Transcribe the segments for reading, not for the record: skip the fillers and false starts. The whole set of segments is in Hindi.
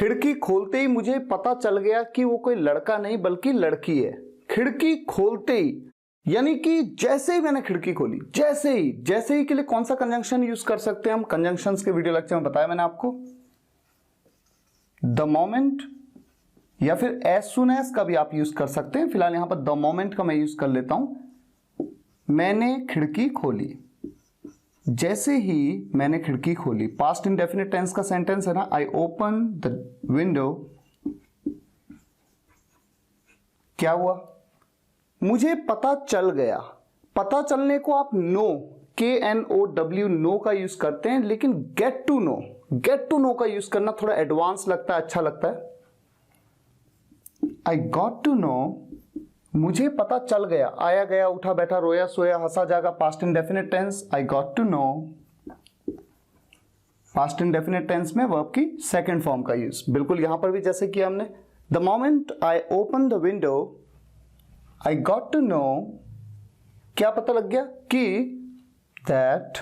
खिड़की खोलते ही मुझे पता चल गया कि वो कोई लड़का नहीं बल्कि लड़की है। खिड़की खोलते ही यानी कि जैसे ही मैंने खिड़की खोली, जैसे ही के लिए कौन सा कंजंक्शन यूज कर सकते हैं हम? कंजंक्शंस के वीडियो लेक्चर में बताया मैंने आपको। द मोमेंट या फिर एज सुन एज का भी आप यूज कर सकते हैं। फिलहाल यहां पर द मोमेंट का मैं यूज कर लेता हूं। मैंने खिड़की खोली, जैसे ही मैंने खिड़की खोली, पास्ट इंडेफिनिट टेंस का सेंटेंस है ना। आई ओपन द विंडो, क्या हुआ? मुझे पता चल गया। पता चलने को आप नो, KNOW, नो का यूज करते हैं, लेकिन गेट टू नो का यूज करना थोड़ा एडवांस लगता है, अच्छा लगता है। आई गॉट टू नो, मुझे पता चल गया। आया गया, उठा बैठा, रोया सोया, हंसा जागा, past indefinite tense. I got to know, past indefinite tense में वर्ब की सेकंड फॉर्म का यूज, बिल्कुल यहां पर भी जैसे किया हमने। The moment I open the window, I got to know, क्या पता लग गया कि दैट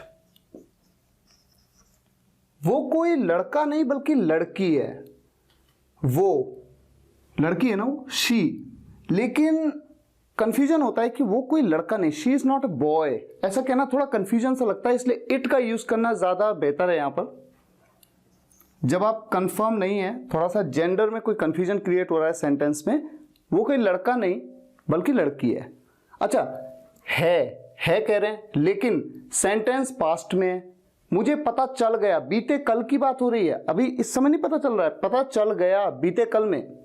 वो कोई लड़का नहीं बल्कि लड़की है। वो लड़की है ना, वो शी, लेकिन कंफ्यूजन होता है कि वो कोई लड़का नहीं, she is not a boy. ऐसा कहना थोड़ा कंफ्यूजन सा लगता है, इसलिए इट का यूज करना ज्यादा बेहतर है। यहां पर जब आप कंफर्म नहीं है, थोड़ा सा जेंडर में कोई कंफ्यूजन क्रिएट हो रहा है सेंटेंस में, वो कोई लड़का नहीं बल्कि लड़की है। अच्छा, है कह रहे हैं, लेकिन सेंटेंस पास्ट में। मुझे पता चल गया, बीते कल की बात हो रही है, अभी इस समय नहीं पता चल रहा है, पता चल गया बीते कल में।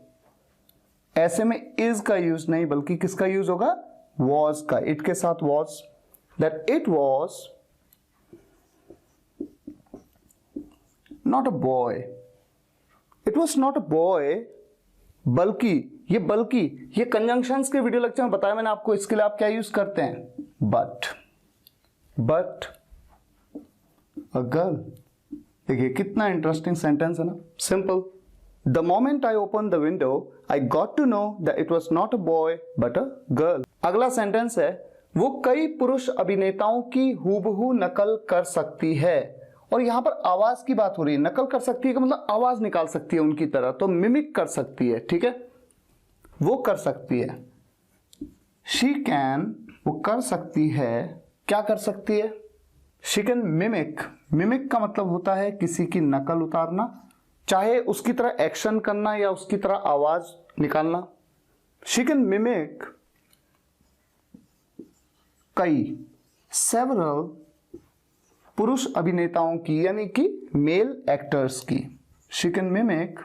ऐसे में इज का यूज नहीं बल्कि किसका यूज होगा? वॉज का। इट के साथ was, that it was not a boy, it was not a boy, बल्कि ये कंजंक्शंस के वीडियो लेक्चर में बताया मैंने आपको। इसके लिए आप क्या यूज करते हैं? But a girl. देखिए कितना इंटरेस्टिंग सेंटेंस है ना, simple. The moment I open the window, I got to know that it was not a boy but a girl. अगला सेंटेंस है, वो कई पुरुष अभिनेताओं की हूबहू नकल कर सकती है। और यहां पर आवाज की बात हो रही है। नकल कर सकती है का मतलब आवाज निकाल सकती है उनकी तरह, तो मिमिक कर सकती है, ठीक है, वो कर सकती है। शी कैन, वो कर सकती है, क्या कर सकती है? She can mimic. मिमिक का मतलब होता है किसी की नकल उतारना, चाहे उसकी तरह एक्शन करना या उसकी तरह आवाज निकालना। शी कैन मिमिक कई, सेवरल, पुरुष अभिनेताओं की, यानी कि मेल एक्टर्स की। She can mimic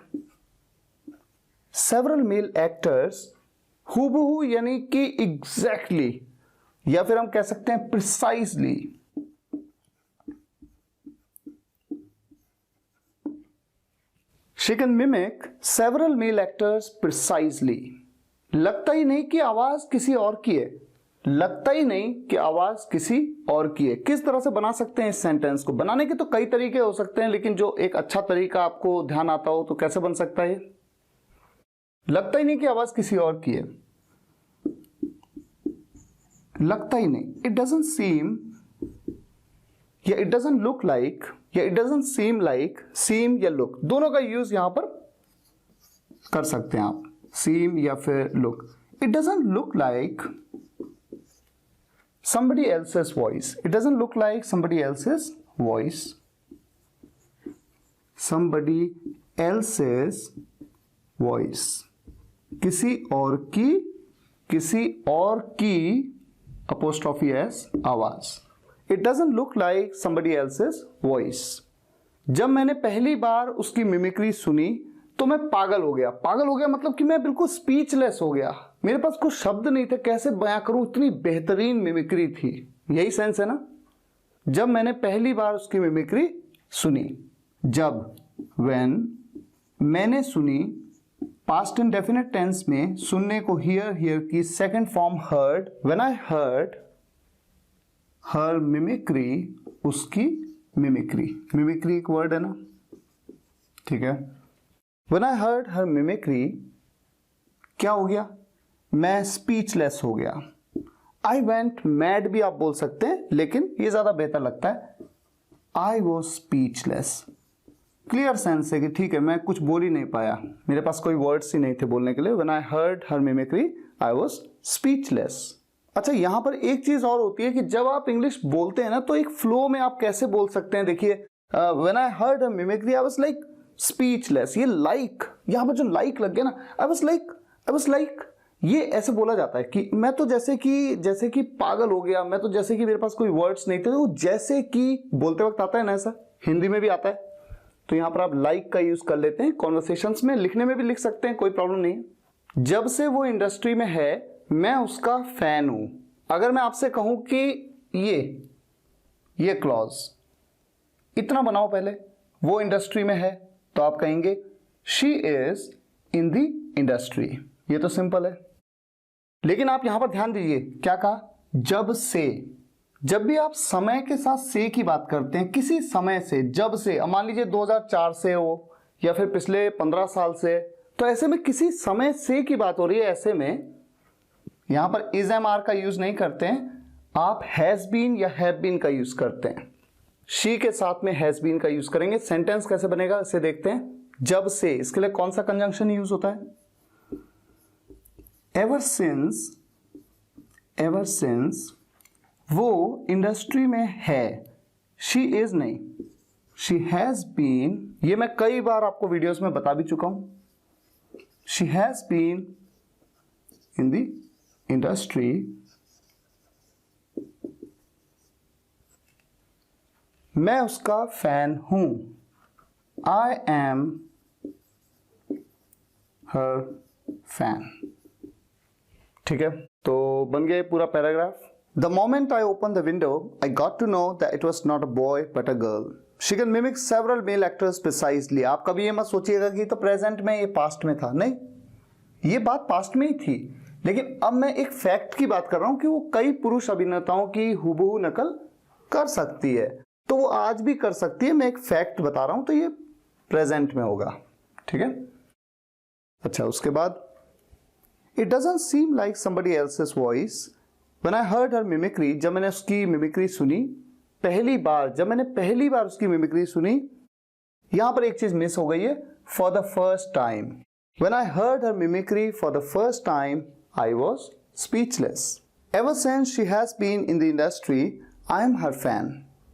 several male actors हूबहू, यानी कि एग्जैक्टली, या फिर हम कह सकते हैं precisely. She can mimic several male actors precisely. लगता ही नहीं कि आवाज किसी और की है, लगता ही नहीं कि आवाज किसी और की है। किस तरह से बना सकते हैं इस सेंटेंस को? बनाने के तो कई तरीके हो सकते हैं, लेकिन जो एक अच्छा तरीका आपको ध्यान आता हो तो कैसे बन सकता है? लगता ही नहीं कि आवाज किसी और की है, लगता ही नहीं, इट डजंट सीम, या इट डजंट लुक लाइक, या इट डजंट सीम लाइक, सीम या लुक दोनों का यूज यहां पर कर सकते हैं आप, सीम या फिर look. It doesn't look like somebody else's voice, it doesn't look like somebody else's voice, somebody else's voice, किसी और की apostrophe s आवाज। It doesn't look like somebody else's voice। जब मैंने पहली बार उसकी मिमिक्री सुनी तो मैं पागल हो गया मतलब कि मैं बिल्कुल स्पीचलेस हो गया, मेरे पास कुछ शब्द नहीं थे, कैसे बयां करूं, इतनी बेहतरीन मिमिक्री थी। यही सेंस है ना, जब मैंने पहली बार उसकी मिमिक्री सुनी। जब, व्हेन, मैंने सुनी, पास्ट इंडेफिनिट टेंस में सुनने को हियर की second form heard. When I heard her mimicry, उसकी मिमिक्री एक वर्ड है ना, ठीक है। When I heard her mimicry, क्या हो गया? मैं स्पीचलेस हो गया। आई वेंट मैड भी आप बोल सकते हैं, लेकिन ये ज्यादा बेहतर लगता है। I was speechless, clear sense है कि ठीक है मैं कुछ बोल ही नहीं पाया, मेरे पास कोई वर्ड्स ही नहीं थे बोलने के लिए। When I heard her mimicry I was speechless. अच्छा, यहां पर एक चीज और होती है कि जब आप इंग्लिश बोलते हैं ना तो एक फ्लो में आप कैसे बोल सकते हैं। देखिए, when I heard her mimicry I was like speechless. ये लाइक, यहां पर जो लाइक लग गया ना, आई वाज लाइक, ये ऐसे बोला जाता है कि मैं तो जैसे कि पागल हो गया, मैं तो जैसे कि मेरे पास कोई वर्ड्स नहीं थे। तो जैसे कि बोलते वक्त आता है ना, ऐसा हिंदी में भी आता है। तो यहां पर आप लाइक का यूज कर लेते हैं कॉन्वर्सेशंस में, लिखने में भी लिख सकते हैं, कोई प्रॉब्लम नहीं है। जब से वो इंडस्ट्री में है मैं उसका फैन हूं। अगर मैं आपसे कहूं कि ये क्लॉज इतना बनाओ पहले, वो इंडस्ट्री में है, तो आप कहेंगे she is in the industry. ये तो सिंपल है। लेकिन आप यहां पर ध्यान दीजिए, क्या कहा? जब से। जब भी आप समय के साथ से की बात करते हैं, किसी समय से, जब से, अब मान लीजिए 2004 से हो या फिर पिछले 15 साल से, तो ऐसे में किसी समय से की बात हो रही है। ऐसे में यहां पर इज एम आर का यूज नहीं करते हैं, आप हैज बीन या हैव बीन का यूज करते हैं। शी के साथ में हैज बीन का यूज करेंगे। सेंटेंस कैसे बनेगा इसे देखते हैं। जब से, इसके लिए कौन सा कंजंक्शन यूज होता है? एवर सिंस वो इंडस्ट्री में है, शी इज नहीं, शी हैज बीन। ये मैं कई बार आपको वीडियोस में बता भी चुका हूं। She has been in the industry मैं उसका फैन हूं। I am her fan. ठीक है, तो बन गया पूरा paragraph. The moment I opened the window, I got to know that it was not a boy but a girl. She can mimic several male actors precisely. आप कभी ये मत सोचिएगा कि तो प्रेजेंट में, ये पास्ट में था। नहीं, ये बात पास्ट में ही थी, लेकिन अब मैं एक फैक्ट की बात कर रहा हूं कि वो कई पुरुष अभिनेताओं की हुबहू नकल कर सकती है, तो वो आज भी कर सकती है। मैं एक फैक्ट बता रहा हूं, तो ये प्रेजेंट में होगा। ठीक है। अच्छा, उसके बाद It doesn't seem like somebody else's voice. When I heard her mimicry, जब मैंने उसकी मिमिक्री सुनी पहली बार, जब मैंने पहली बार उसकी मिमिक्री सुनी, यहां पर एक चीज मिस हो गई है, for the first time. When I heard her mimicry for the first time, I was speechless. Ever since she has been in the industry, I am her fan.